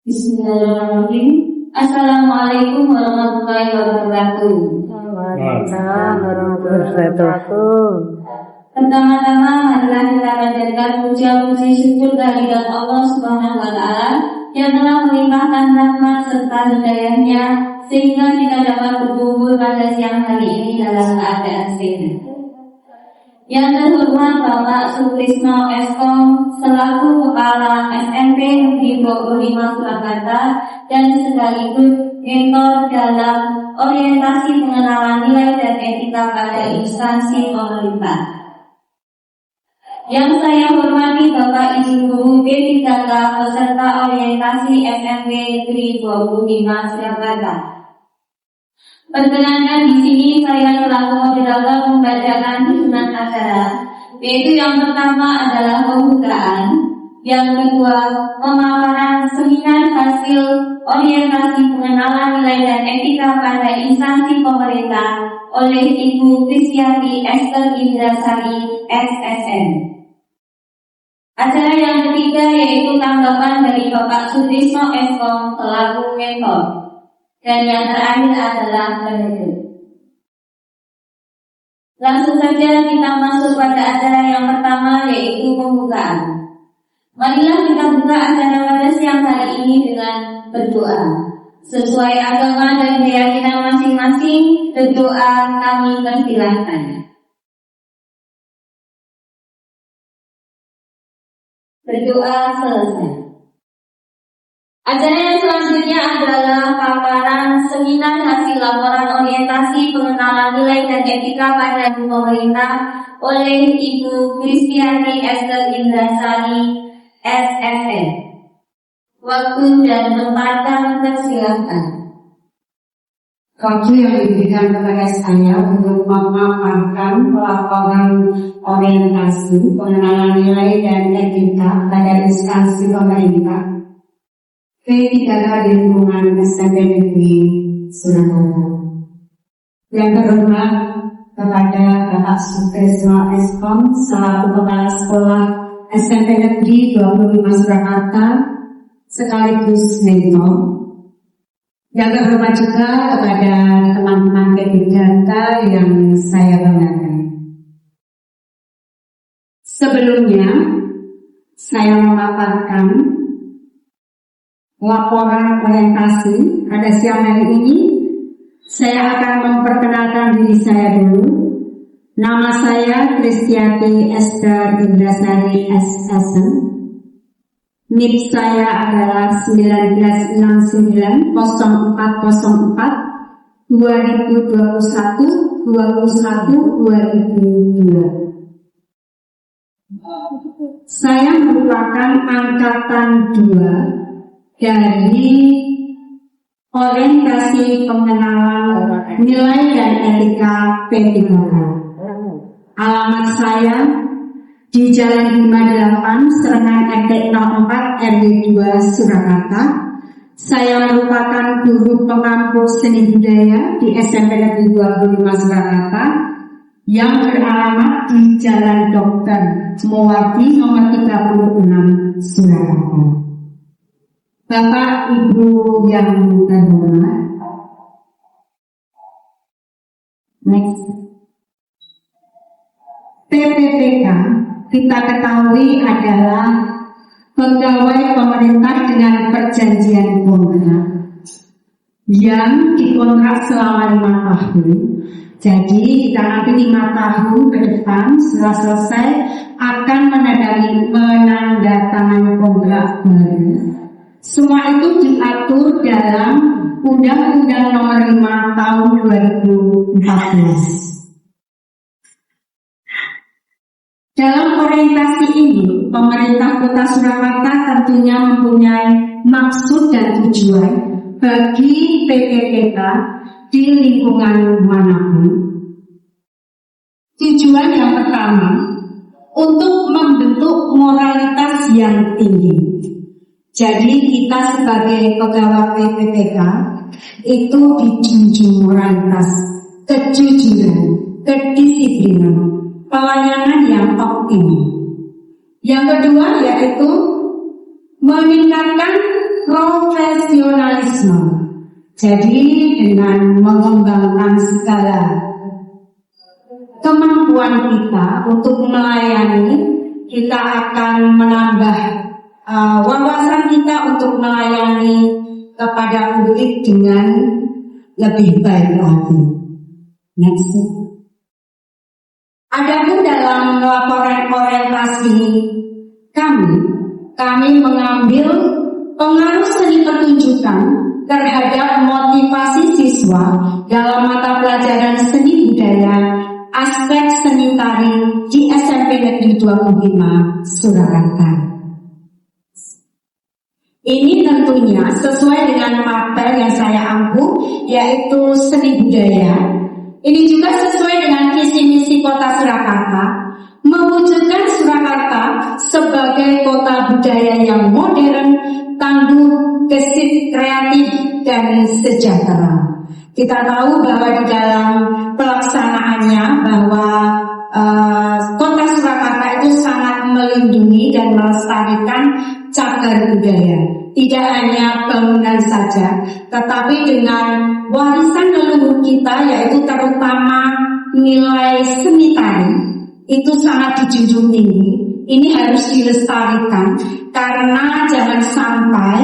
Bismillahirrahmanirrahim. Assalamualaikum warahmatullahi wabarakatuh. Waalaikumsalam warahmatullahi wabarakatuh. Pertama-tama marilah kita panjatkan puja-puji syukur kehadirat Allah Subhanahu wa taala yang telah melimpahkan rahmat serta hidayahnya sehingga kita dapat berkumpul pada siang hari ini dalam keadaan sehat. Yang terhormat Bapak Sutrisno Eskom selaku Kepala SMP Negeri 25 Surakarta dan sekaligus mentor dalam orientasi pengenalan nilai dan etika pada instansi pemerintah. Yang saya hormati Bapak Ibu Guru P3K peserta orientasi SMP Negeri 25 Surakarta. Perkenankan di sini saya selaku moderator membacakan susunan acara, yaitu yang pertama adalah pembukaan, yang kedua pemaparan seminar hasil orientasi pengenalan nilai dan etika pada instansi pemerintah oleh Ibu Kristianti Esther Indrasari SSN. Acara yang ketiga yaitu tanggapan dari Bapak Sutrisno Eskom selaku mentor. Dan yang terakhir adalah penutup. Langsung saja kita masuk pada acara yang pertama yaitu pembukaan. Marilah kita buka acara pada siang hari ini dengan berdoa. Sesuai agama dan keyakinan masing-masing, berdoa kami persilahkan. Berdoa selesai. Acara yang selanjutnya adalah paparan seminar hasil laporan orientasi pengenalan nilai dan etika pada pemerintah oleh Ibu Kristianti Esther Indrasari SSN. Waktu dan tempat kami persilahkan. Waktu yang diberikan kepada saya untuk memaparkan laporan orientasi pengenalan nilai dan etika pada instansi pemerintah P3K di lingkungan SMP Negeri Surakarta. Yang terhormat kepada Bapak Sutrisno Eskom selaku Kepala Sekolah SMP Negeri 25 Surakarta sekaligus mentor. Yang terhormat juga kepada teman-teman P3K yang saya banggakan. Sebelumnya saya memaparkan laporan orientasi pada siang hari ini. Saya akan memperkenalkan diri saya dulu. Nama saya Kristianti Esther Indrasari SSN. NIP saya adalah 1969 0404 2021 2002. Saya merupakan angkatan 2 dari orientasi pengenalan nilai dan etika P3K. Alamat saya di Jalan 58 Serengan RT 04 RW 2 Surakarta. Saya merupakan guru pengampu seni budaya di SMP Negeri 25 Surakarta yang beralamat di Jalan Dr. Muwardi nomor 36 Surakarta. Bapak Ibu yang terhormat, next. PPPK kita ketahui adalah pegawai pemerintah dengan perjanjian kontrak yang dikontrak selama 5 tahun. Jadi kita nanti 5 tahun ke depan setelah selesai akan menandatangani kontrak baru. Semua itu diatur dalam Undang-Undang Nomor 5 Tahun 2014. Dalam orientasi ini, pemerintah Kota Surakarta tentunya mempunyai maksud dan tujuan bagi PPPK di lingkungan manapun. Tujuan yang pertama, untuk membentuk moralitas yang tinggi. Jadi kita sebagai pegawai PPPK itu dijunjung moralitas, kejujuran, kedisiplinan, pelayanan yang optimal. Yang kedua yaitu meningkatkan profesionalisme. Jadi dengan mengembangkan segala kemampuan kita untuk melayani, kita akan menambah wawasan kita untuk melayani kepada publik dengan lebih baik lagi. Next. Adapun dalam laporan orientasi kami mengambil pengaruh seni pertunjukan terhadap motivasi siswa dalam mata pelajaran seni budaya aspek seni tari di SMP Negeri 25 Surakarta. Ini tentunya sesuai dengan mapel yang saya ampu, yaitu seni budaya. Ini juga sesuai dengan visi misi Kota Surakarta, mewujudkan Surakarta sebagai kota budaya yang modern, tangguh, gesit, kreatif, dan sejahtera. Kita tahu bahwa di dalam pelaksanaannya bahwa Kota Surakarta itu sangat melindungi dan melestarikan cagar budaya. Tidak hanya bangunan saja, tetapi dengan warisan leluhur kita, yaitu terutama nilai seni tari, itu sangat dijunjung tinggi. Ini harus dilestarikan karena jangan sampai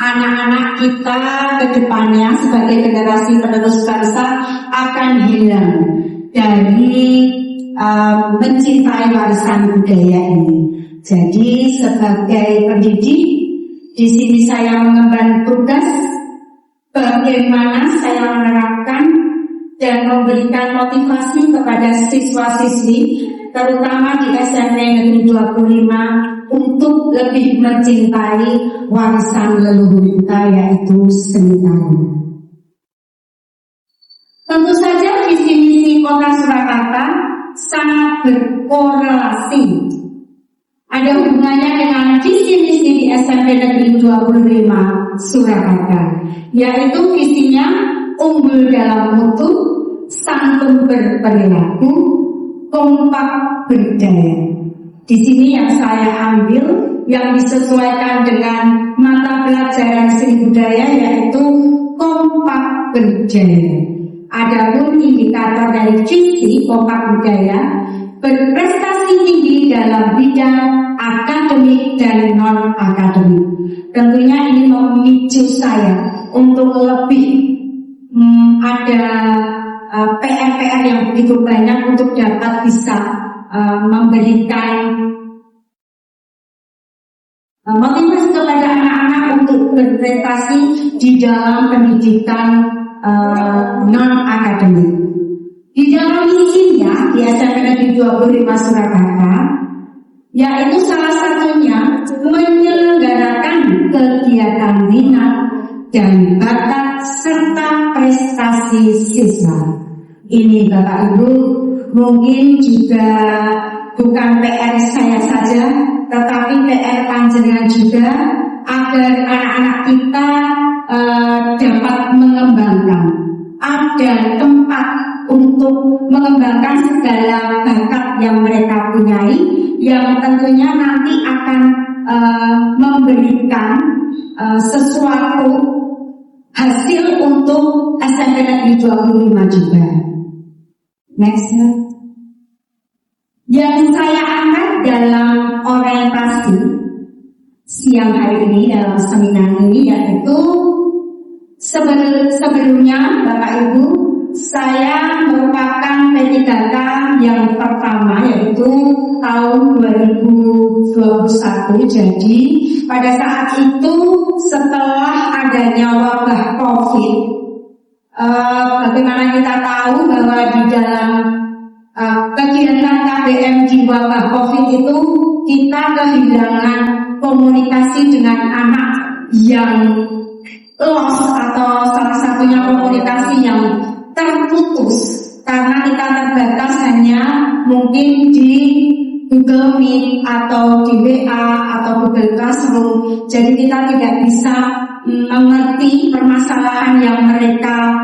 anak-anak kita ke depannya sebagai generasi penerus bangsa akan hilang dari mencintai warisan budaya ini. Jadi sebagai pendidik, di sini saya mengemban tugas bagaimana saya menerapkan dan memberikan motivasi kepada siswa-siswi, terutama di SMP Negeri 25, untuk lebih mencintai warisan leluhur kita, yaitu seni tari. Tentu saja visi misi Kota Surakarta sangat berkorelasi, ada hubungannya dengan visi misi di SMP Negeri 25 Surakarta, yaitu visinya unggul dalam mutu, santun berperilaku, kompak berdaya. Di sini yang saya ambil yang disesuaikan dengan mata pelajaran seni budaya, yaitu kompak berdaya. Adapun indikator dari visi kompak budaya, berprestasi tinggi dalam bidang akademik dan non-akademik. Tentunya ini memicu saya untuk lebih ada PR-PR yang begitu banyak untuk dapat bisa memberikan motivasi kepada anak-anak untuk berprestasi di dalam pendidikan non-akademik. Di dalam misinya di SMP Negeri 25 Surakarta, yaitu salah satunya menyelenggarakan kegiatan minat dan bakat serta prestasi siswa. Ini Bapak Ibu mungkin juga bukan PR saya saja, tetapi PR panjenengan juga, agar anak-anak kita dapat mengembangkan, ada tempat untuk mengembangkan segala bakat yang mereka punyai, yang tentunya nanti akan memberikan sesuatu hasil untuk SMP Negeri 25 juga. Next. Yang saya angkat dalam orientasi siang hari ini dalam seminar ini, yaitu sebelumnya Bapak Ibu, saya merupakan P3K yang pertama, yaitu tahun 2021. Jadi pada saat itu setelah adanya wabah COVID, bagaimana kita tahu bahwa di dalam kegiatan KBM di wabah COVID itu kita kehilangan komunikasi dengan anak yang lost, atau salah satunya komunikasi yang terputus karena kita terbatas hanya mungkin di Google Meet atau di WA atau Google Classroom. Jadi kita tidak bisa mengerti permasalahan yang mereka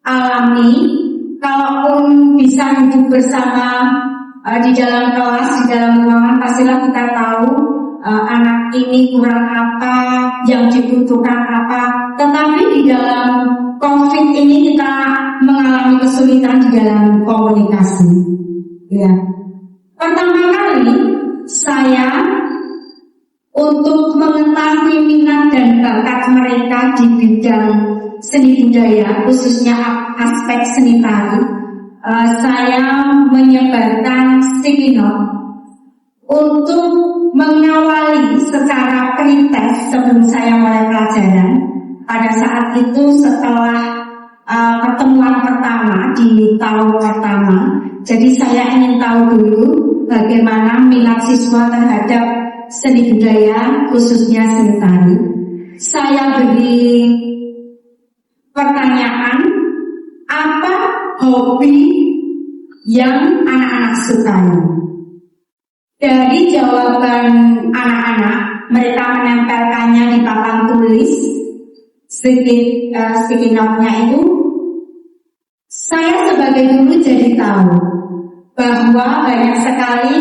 alami. Kalaupun bisa hidup bersama di dalam kelas, di dalam ruangan, pastilah kita tahu anak ini kurang apa, yang dibutuhkan apa. Tetapi di dalam COVID ini kita mengalami kesulitan di dalam komunikasi. Ya. Pertama kali saya untuk mengetahui minat dan bakat mereka di bidang seni budaya, khususnya aspek seni tari, saya menyebarkan sticky note untuk mengawali secara pretest sebelum saya mulai pelajaran. Pada saat itu setelah pertemuan pertama di tahun pertama, jadi saya ingin tahu dulu bagaimana minat siswa terhadap seni budaya, khususnya seni tari. Saya beri pertanyaan, apa hobi yang anak-anak sukai? Dari jawaban anak-anak, mereka menempelkannya di papan tulis sticky note-nya itu. Saya sebagai guru jadi tahu bahwa banyak sekali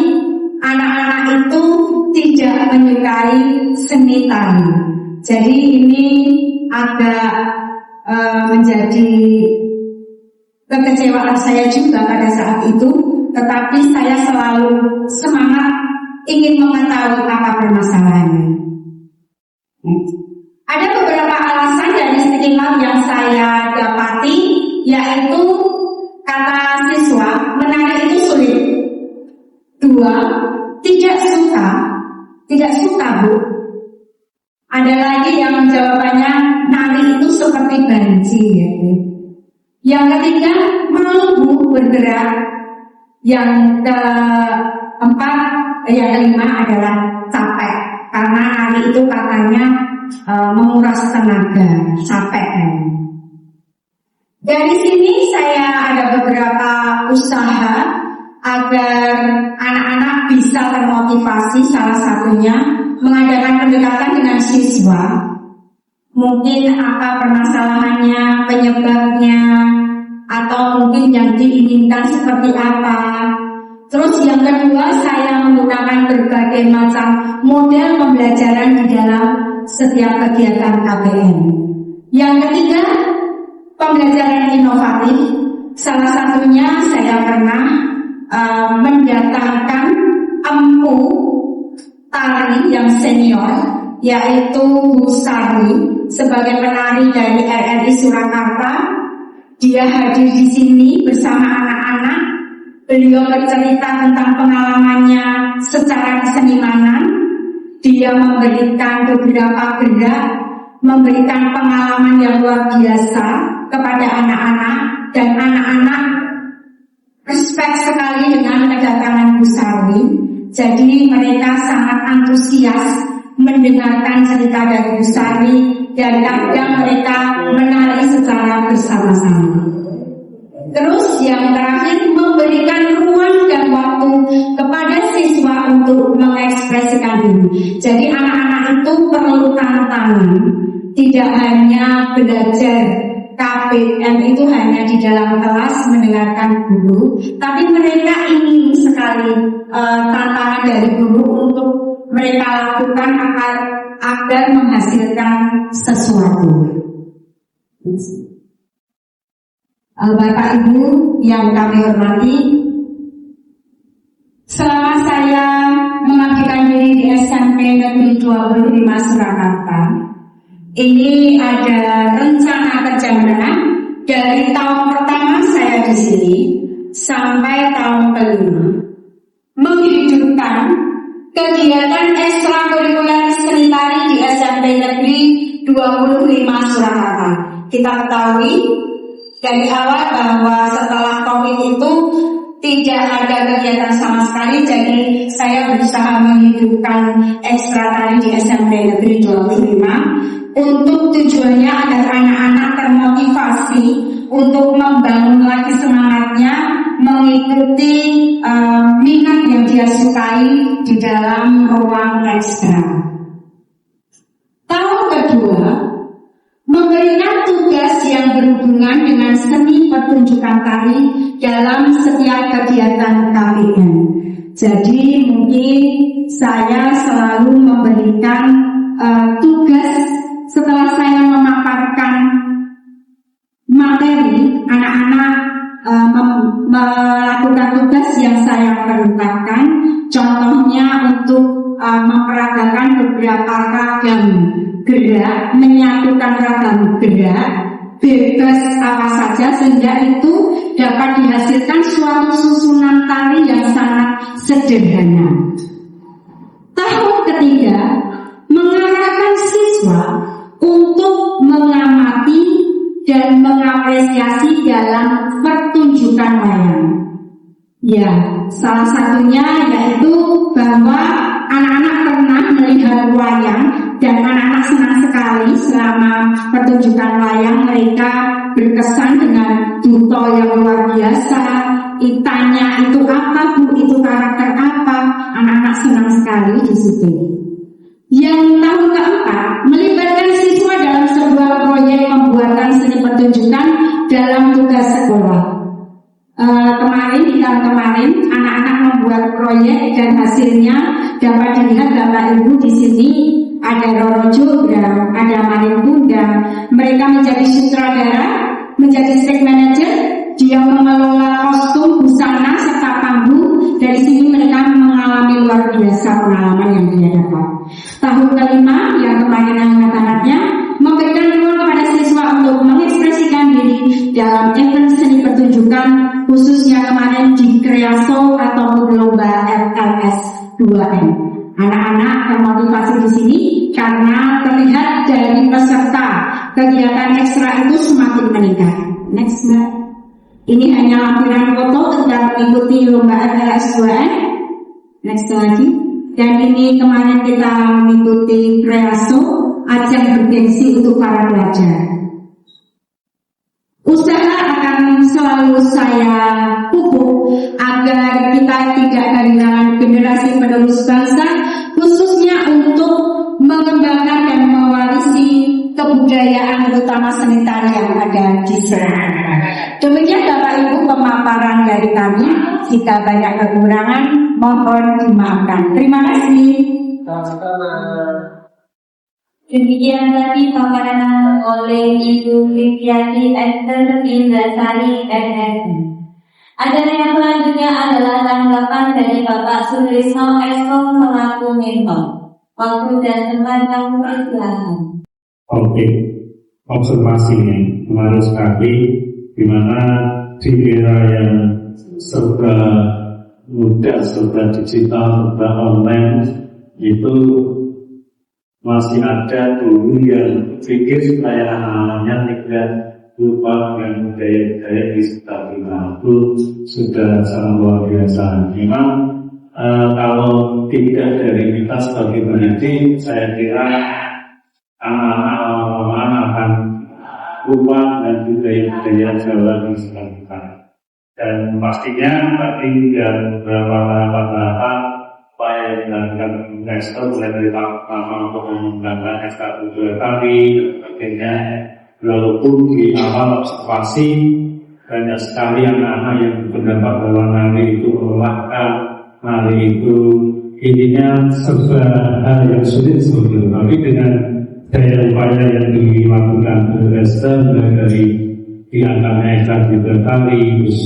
anak-anak itu tidak menyukai seni tari. Jadi ini agak menjadi kekecewaan saya juga pada saat itu. Tetapi saya selalu semangat ingin mengetahui apa permasalahannya. Ada beberapa alasan dari sticky note yang saya dapati, yaitu kata siswa, menari itu sulit. 2, tidak suka Bu. Ada lagi yang jawabannya, nari itu seperti banci ya. Yang ketiga, malu Bu bergerak. Yang kelima adalah capek, karena nari itu katanya menguras tenaga, capek. Dari sini saya ada beberapa usaha agar anak-anak bisa termotivasi. Salah satunya mengadakan pendekatan dengan siswa. Mungkin apa permasalahannya, penyebabnya, atau mungkin yang diinginkan seperti apa. Terus yang kedua, saya menggunakan berbagai macam model pembelajaran di dalam setiap kegiatan KBM. Yang ketiga, pembelajaran inovatif. Salah satunya saya pernah mendatangkan empu tari yang senior, yaitu Bu Sari, sebagai penari dari RRI Surakarta. Dia hadir di sini bersama anak-anak. Beliau bercerita tentang pengalamannya secara kesenimanan. Dia memberikan beberapa gerak, memberikan pengalaman yang luar biasa kepada anak-anak, dan anak-anak respect sekali dengan kedatangan Bu Sari. Jadi mereka sangat antusias mendengarkan cerita dari Bu Sari, dan kadang mereka menari secara bersama-sama. Terus yang terakhir, memberikan ruang dan waktu kepada siswa untuk mengekspresikan diri. Jadi anak-anak itu perlu tantangan, tidak hanya belajar KBM itu hanya di dalam kelas mendengarkan guru, tapi mereka ingin sekali tantangan dari guru untuk mereka lakukan agar menghasilkan sesuatu. Bapak Ibu yang kami hormati, selama saya mengabdikan diri di SMP Negeri 25 Surakarta, ini ada rencana kerja menengah dari tahun pertama saya di sini sampai tahun kelima, menghidupkan kegiatan ekstrakurikuler seni tari di SMP Negeri 25 Surakarta. Kita ketahui dari awal bahwa setelah COVID itu tidak ada kegiatan sama sekali, jadi saya berusaha menghidupkan ekstra tari di SMP Negeri 25 untuk tujuannya agar anak-anak termotivasi untuk membangun lagi semangatnya mengikuti minat yang dia sukai di dalam ruang ekstra. Tahun kedua, memberikan tugas yang berhubungan dengan seni pertunjukan tari dalam setiap kegiatan KBM. Jadi mungkin saya selalu memberikan tugas setelah saya memaparkan materi, anak-anak melakukan tugas yang saya perintahkan. Contohnya untuk memperagakan beberapa ragam gerak, menyatukan ragam gerak, bebas apa saja, sehingga itu dapat dihasilkan suatu susunan tari yang sangat sederhana. Tahun ketiga, mengarahkan siswa untuk mengamati dan mengapresiasi dalam pertunjukan wayang. Ya, salah satunya yaitu bahwa anak-anak pernah melihat wayang dan anak-anak senang sekali selama pertunjukan wayang. Mereka berkesan dengan duto yang luar biasa. Ditanya itu apa Bu, itu karakter apa? Anak-anak senang sekali di situ. Yang tahun keempat, melibatkan siswa dalam sebuah proyek pembuatan seni pertunjukan dalam tugas sekolah. Di tahun kemarin anak-anak membuat proyek dan hasilnya dapat dilihat Bapak Ibu di sini. Ada Roro Jogram, ada Marin Bunda. Mereka menjadi sutradara, menjadi stage manager. Dia mengelola kostum, busana serta panggung. Dari sini mereka mengalami luar biasa pengalaman yang dia dapat. Tahun kelima yang kemarin anak-anaknya memberikan ruang kepada siswa untuk mengekspresikan diri dalam event seni pertunjukan, khususnya kemarin di Kreaso atau lomba FLS 2M. Anak-anak termotivasi di sini karena terlihat dari peserta kegiatan ekstra itu semakin meningkat. Next, Mbak. Ini hanya lampiran foto tentang mengikuti lomba FLS 2M. Next lagi. Dan ini kemarin kita mengikuti Kreaso, ajang bergengsi untuk para pelajar. Usaha akan selalu saya pupuk agar kita tidak kehilangan generasi penerus bangsa, khususnya untuk mengembangkan dan mewarisi kebudayaan terutama seni tari yang ada di sini. Demikian Bapak Ibu pemaparan dari kami. Jika banyak kekurangan, mohon dimaafkan. Terima kasih. Demikian tadi paparan oleh Ibu Liviati Esther Indasari MSI. Acara yang selanjutnya adalah tanggapan dari Bapak Sutrisno Esko selaku mentor. Waktu dan tempat kamu persilakan. Oke, observasinya menarik sekali, di mana di era yang serba mudah, serba digital, serba online itu masih ada dulu yang pikir supaya anak-anaknya tidak lupa dengan budaya-budaya di sekitar kita. Itu sudah sangat luar biasa. Memang kalau tidak dari kita sebagai pendidik, saya kira anak-anak akan lupa dengan budaya-budaya Jawa di sekitar kita. Dan pastinya tadi dan beberapa tahapan upaya yang dilakukan investor mulai dari pertama untuk mengembangkan SK2 tadi dan sebagainya. Walaupun di awal observasi banyak sekali anak-anak yang berpendapat bahwa nari itu melelahkan, nari itu intinya serba hal yang sulit sebetulnya. Tapi dengan daya upaya yang dilakukan investor mulai dari diangkatnya SK2 tadi, terus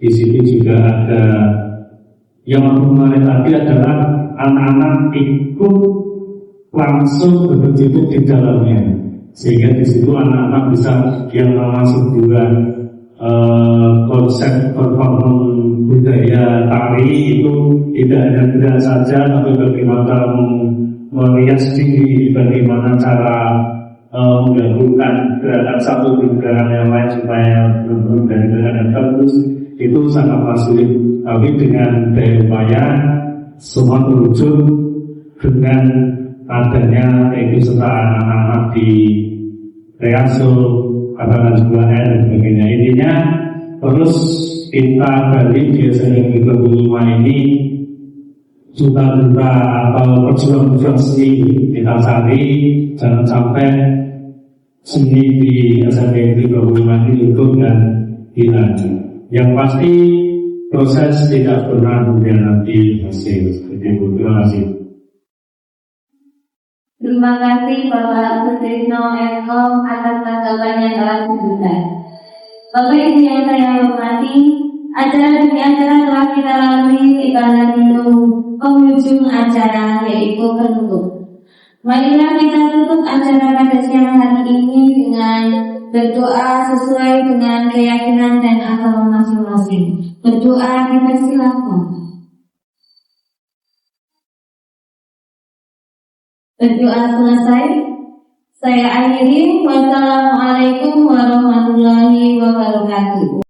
di sini juga ada yang menarik tadi adalah anak-anak ikut langsung berkecimpung di dalamnya, sehingga di situ anak-anak bisa yang langsung sebuah konsep performance budaya tari itu tidak hanya gerak saja, tapi bagaimana melihat sendiri bagaimana cara menggabungkan gerakan satu dengan gerakan yang lain supaya benar-benar dari gerakan bagus. Itu sangatlah sulit, tapi dengan daya upaya semua terwujud dengan adanya keikutsertaan anak-anak di Kreaso, katakan sebuah dan sebagainya. Intinya terus kita balik biasanya di 2005 ini juta-juta atau perjuangan seni kita cari, jangan sampai seni di SMP 25 ini ikut dan hilang. Yang pasti proses tidak pernah mengkhianati hasil. Terima kasih. Terima kasih Bapak Sutrisno Eko atas tanggapan yang telah diberikan. Bapak Ibu yang saya hormati, acara demi acara telah kita lalui tinggal menunggu penghujung acara yaitu penutup. Marilah kita tutup acara pada siang hari ini dengan berdoa sesuai dengan keyakinan dan agama masing-masing. Berdoa dipersilakan. Berdoa selesai. Saya akhiri. Wassalamualaikum warahmatullahi wabarakatuh.